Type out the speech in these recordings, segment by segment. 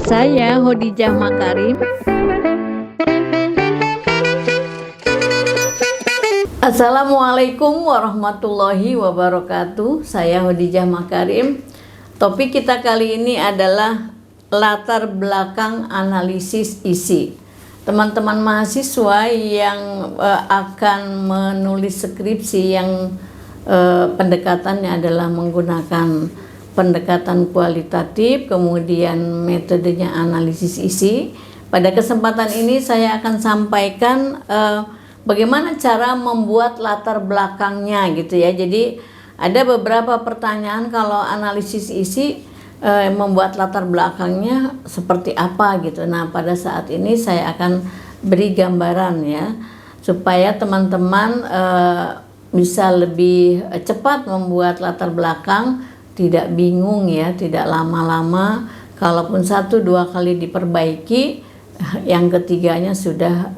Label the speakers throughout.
Speaker 1: Saya Hodijah Makarim. Assalamualaikum warahmatullahi wabarakatuh. Saya Hodijah Makarim. Topik kita kali ini adalah latar belakang analisis isi. Teman-teman mahasiswa yang akan menulis skripsi yang pendekatannya adalah menggunakan pendekatan kualitatif, kemudian metodenya analisis isi. Pada kesempatan ini saya akan sampaikan bagaimana cara membuat latar belakangnya gitu ya. Jadi ada beberapa pertanyaan kalau analisis isi membuat latar belakangnya seperti apa gitu. Nah, pada saat ini saya akan beri gambaran ya supaya teman-teman bisa lebih cepat membuat latar belakang, tidak bingung ya, tidak lama-lama. Kalaupun 1-2 kali diperbaiki, yang ketiganya sudah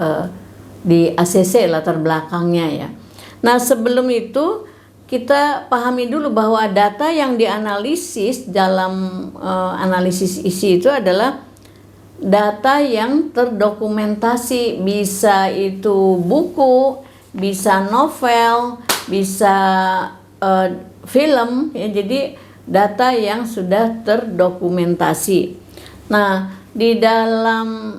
Speaker 1: di ACC latar belakangnya ya. Nah, sebelum itu kita pahami dulu bahwa data yang dianalisis dalam analisis isi itu adalah data yang terdokumentasi, bisa itu buku, bisa novel, bisa film ya. Jadi data yang sudah terdokumentasi. Nah, di dalam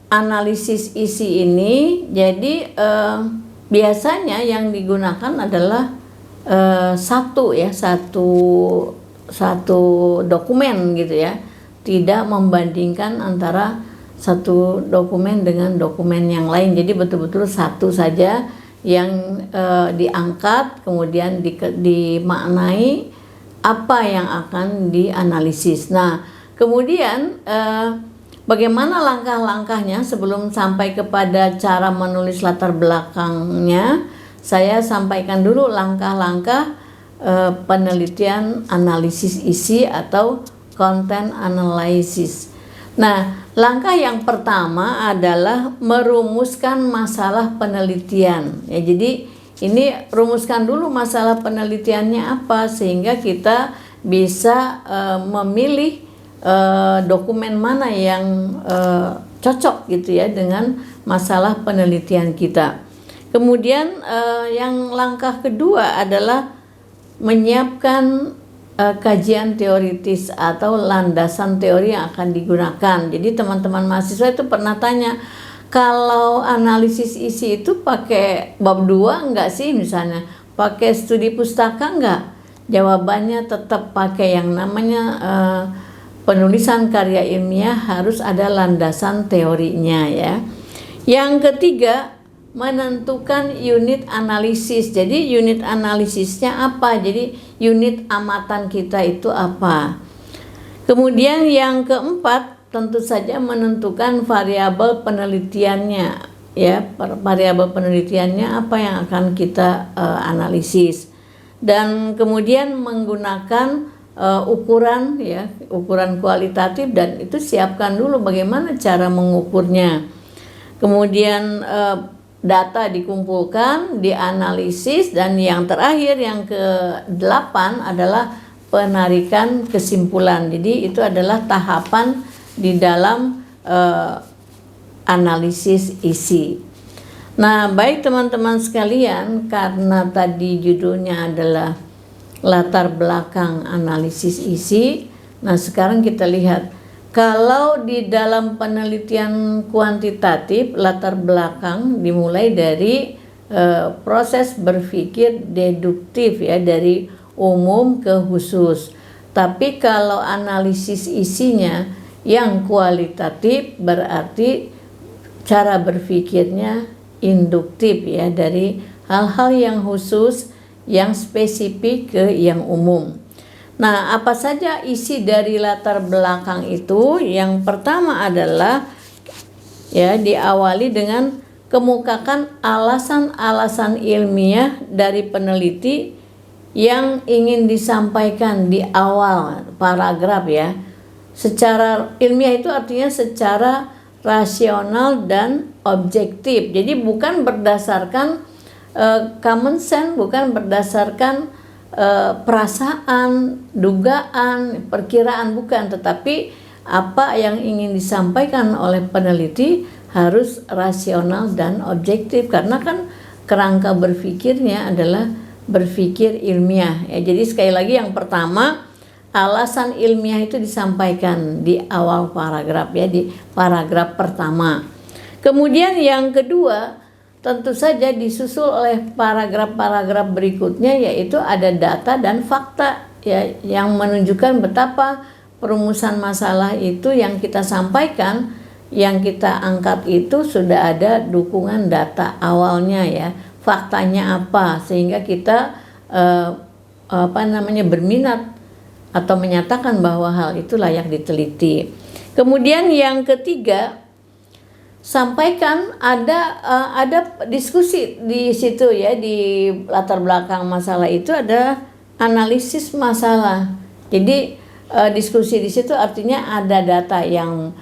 Speaker 1: analisis isi ini jadi biasanya yang digunakan adalah satu dokumen gitu ya, tidak membandingkan antara satu dokumen dengan dokumen yang lain. Jadi betul-betul satu saja yang diangkat, kemudian dimaknai apa yang akan dianalisis. Nah, kemudian bagaimana langkah-langkahnya sebelum sampai kepada cara menulis latar belakangnya? Saya sampaikan dulu langkah-langkah penelitian analisis isi atau content analysis. Nah, langkah yang pertama adalah merumuskan masalah penelitian. Ya, jadi ini rumuskan dulu masalah penelitiannya apa sehingga kita bisa memilih dokumen mana yang cocok gitu ya dengan masalah penelitian kita. Kemudian yang langkah kedua adalah menyiapkan kajian teoritis atau landasan teori yang akan digunakan. Jadi teman-teman mahasiswa itu pernah tanya, kalau analisis isi itu pakai bab 2 enggak sih misalnya? Pakai studi pustaka enggak? Jawabannya tetap pakai yang namanya penulisan karya ilmiah, harus ada landasan teorinya ya. Yang ketiga, menentukan unit analisis. Jadi unit analisisnya apa? Jadi unit amatan kita itu apa? Kemudian yang keempat, tentu saja menentukan variabel penelitiannya ya. Variabel penelitiannya apa yang akan kita analisis. Dan kemudian menggunakan ukuran ya, ukuran kualitatif, dan itu siapkan dulu bagaimana cara mengukurnya. Kemudian data dikumpulkan, dianalisis, dan yang terakhir yang ke-8 adalah penarikan kesimpulan. Jadi itu adalah tahapan di dalam analisis isi. Nah, baik teman-teman sekalian, karena tadi judulnya adalah latar belakang analisis isi. Nah, sekarang kita lihat, kalau di dalam penelitian kuantitatif, latar belakang dimulai dari proses berpikir deduktif ya, dari umum ke khusus. Tapi kalau analisis isinya yang kualitatif, berarti cara berpikirnya induktif ya, dari hal-hal yang khusus, yang spesifik ke yang umum. Nah, apa saja isi dari latar belakang itu? Yang pertama adalah ya, diawali dengan kemukakan alasan-alasan ilmiah dari peneliti yang ingin disampaikan di awal paragraf ya. Secara ilmiah itu artinya secara rasional dan objektif. Jadi bukan berdasarkan common sense, bukan berdasarkan perasaan, dugaan, perkiraan, bukan, tetapi apa yang ingin disampaikan oleh peneliti harus rasional dan objektif, karena kan kerangka berpikirnya adalah berpikir ilmiah ya. Jadi sekali lagi, yang pertama, alasan ilmiah itu disampaikan di awal paragraf ya, di paragraf pertama. Kemudian yang kedua, tentu saja disusul oleh paragraf-paragraf berikutnya, yaitu ada data dan fakta ya, yang menunjukkan betapa perumusan masalah itu yang kita sampaikan, yang kita angkat itu sudah ada dukungan data awalnya ya, faktanya apa, sehingga kita berminat atau menyatakan bahwa hal itu layak diteliti. Kemudian yang ketiga, sampaikan ada diskusi di situ ya, di latar belakang masalah itu ada analisis masalah. Jadi diskusi di situ artinya ada data yang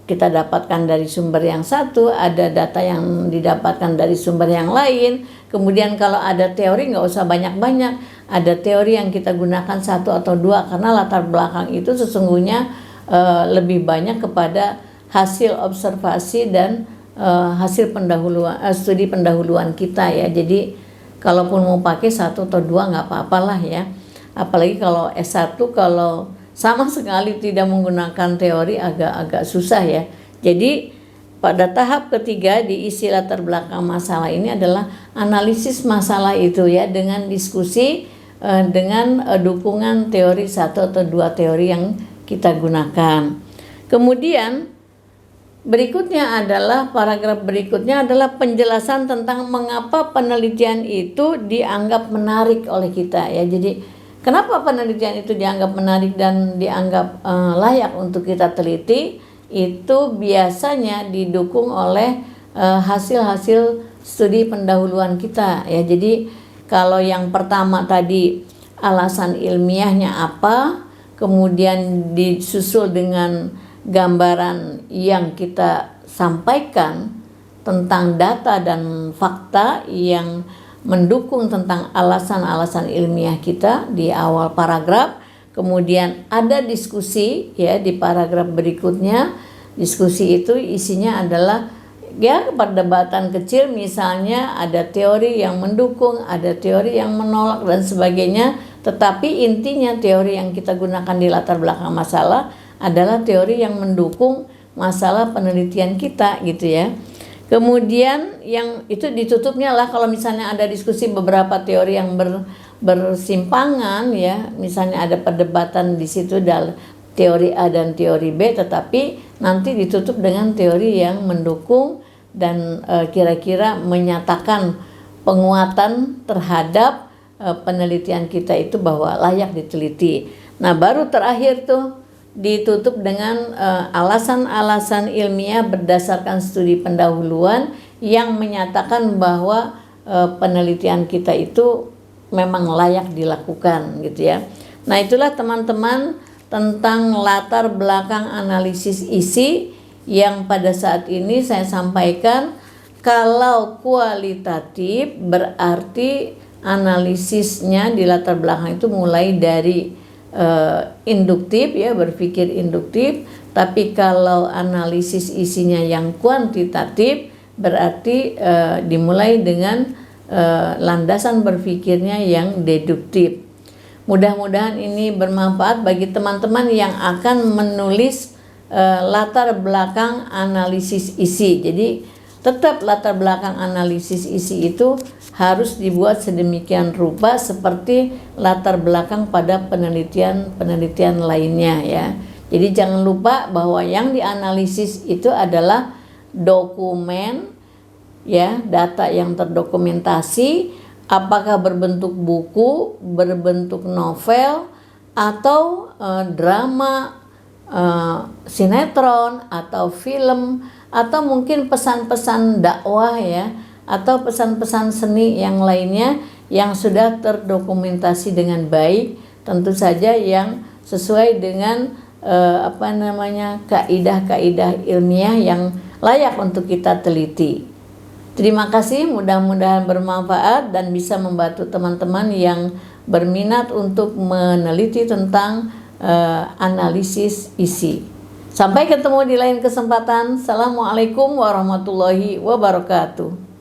Speaker 1: kita dapatkan dari sumber yang satu, ada data yang didapatkan dari sumber yang lain. Kemudian kalau ada teori nggak usah banyak-banyak, ada teori yang kita gunakan satu atau dua, karena latar belakang itu sesungguhnya lebih banyak kepada hasil observasi dan hasil pendahuluan, studi pendahuluan kita ya. Jadi kalaupun mau pakai satu atau dua nggak apa-apalah ya. Apalagi kalau S1, kalau sama sekali tidak menggunakan teori agak susah ya. Jadi pada tahap ketiga diisi latar belakang masalah ini adalah analisis masalah itu ya, dengan diskusi dengan dukungan teori satu atau dua teori yang kita gunakan. Kemudian berikutnya adalah paragraf berikutnya adalah penjelasan tentang mengapa penelitian itu dianggap menarik oleh kita ya. Jadi kenapa penelitian itu dianggap menarik dan dianggap layak untuk kita teliti, itu biasanya didukung oleh hasil-hasil studi pendahuluan kita ya. Jadi kalau yang pertama tadi alasan ilmiahnya apa, kemudian disusul dengan gambaran yang kita sampaikan tentang data dan fakta yang mendukung tentang alasan-alasan ilmiah kita di awal paragraf. Kemudian ada diskusi ya di paragraf berikutnya. Diskusi itu isinya adalah ya perdebatan kecil, misalnya ada teori yang mendukung, ada teori yang menolak dan sebagainya. Tetapi intinya teori yang kita gunakan di latar belakang masalah adalah teori yang mendukung masalah penelitian kita gitu ya. Kemudian yang itu ditutupnya lah kalau misalnya ada diskusi beberapa teori yang bersimpangan ya, misalnya ada perdebatan di situ dalam teori A dan teori B, tetapi nanti ditutup dengan teori yang mendukung dan kira-kira menyatakan penguatan terhadap penelitian kita itu bahwa layak diteliti. Nah, baru terakhir tuh ditutup dengan alasan-alasan ilmiah berdasarkan studi pendahuluan yang menyatakan bahwa penelitian kita itu memang layak dilakukan gitu ya. Nah, itulah teman-teman tentang latar belakang analisis isi yang pada saat ini saya sampaikan. Kalau kualitatif berarti analisisnya di latar belakang itu mulai dari induktif ya, berpikir induktif. Tapi kalau analisis isinya yang kuantitatif berarti dimulai dengan landasan berpikirnya yang deduktif. Mudah-mudahan ini bermanfaat bagi teman-teman yang akan menulis latar belakang analisis isi. Jadi tetap latar belakang analisis isi itu harus dibuat sedemikian rupa seperti latar belakang pada penelitian lainnya ya. Jadi jangan lupa bahwa yang dianalisis itu adalah dokumen ya, data yang terdokumentasi, apakah berbentuk buku, berbentuk novel, atau drama, sinetron, atau film, atau mungkin pesan-pesan dakwah ya, atau pesan-pesan seni yang lainnya yang sudah terdokumentasi dengan baik, tentu saja yang sesuai dengan kaidah-kaidah ilmiah yang layak untuk kita teliti. Terima kasih, mudah-mudahan bermanfaat dan bisa membantu teman-teman yang berminat untuk meneliti tentang analisis isi. Sampai ketemu di lain kesempatan. Assalamualaikum warahmatullahi wabarakatuh.